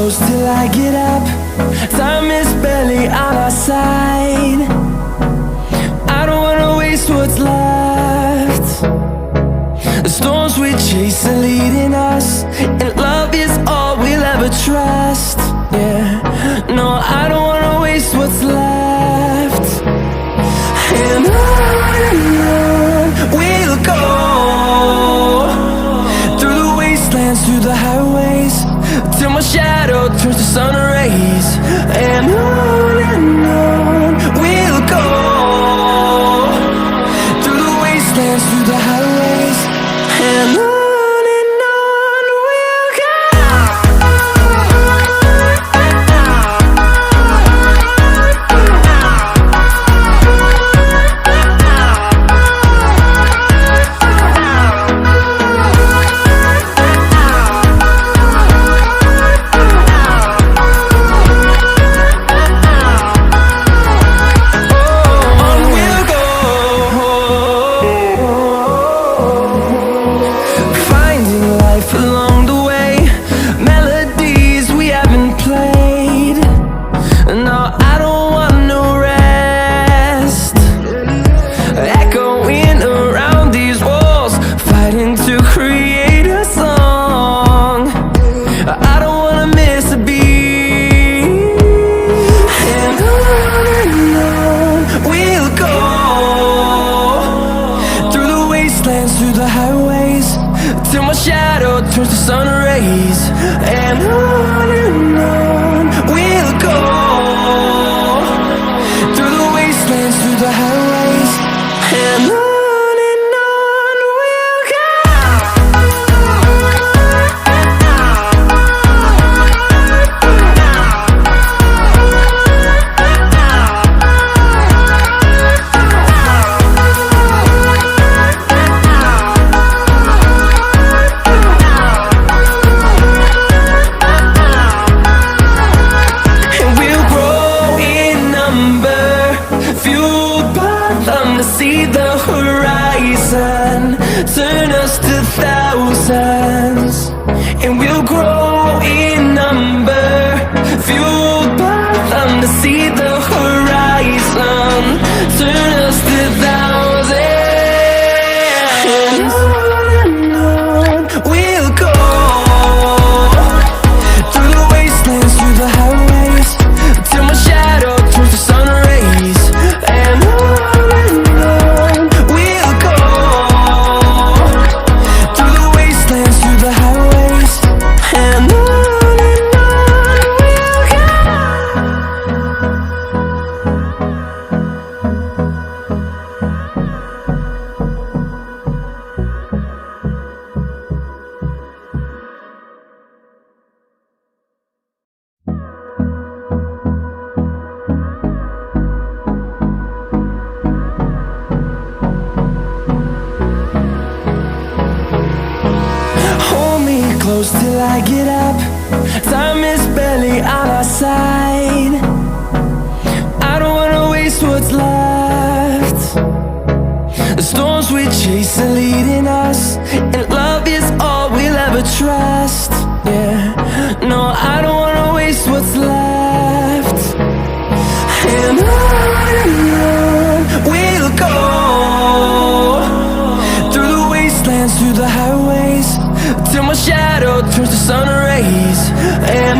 close till I get up. Time is barely on our side. I don't wanna waste what's left. The storms we chase are leading us, and love is all we'll ever trust. Yeah, no, I don't wanna waste what's left. And on we'll go, through the wastelands, through the highways, till my shadow turns to sun rays. And on we'll go, through the wastelands, through the highways, and on we'll go. Through the highways, till my shadow turns to sun rays. And on we'll go, through the wastelands, through the highways, and on we'll go. See the horizon, turn us to thousands, and we'll grow in number, fueled by them. To see the horizon, turn us to thousands, and on we'll go, through the wastelands, through the highways, till my shadow turns to sun rays. And close till I get up. Time is barely on our side. I don't wanna waste what's left. The storms we chase are leading us, and love is all we'll ever trust. Yeah, no, I don't wanna waste what's left. And on we'll go, through the wastelands, through the highways, till my shadow turns to sun rays. And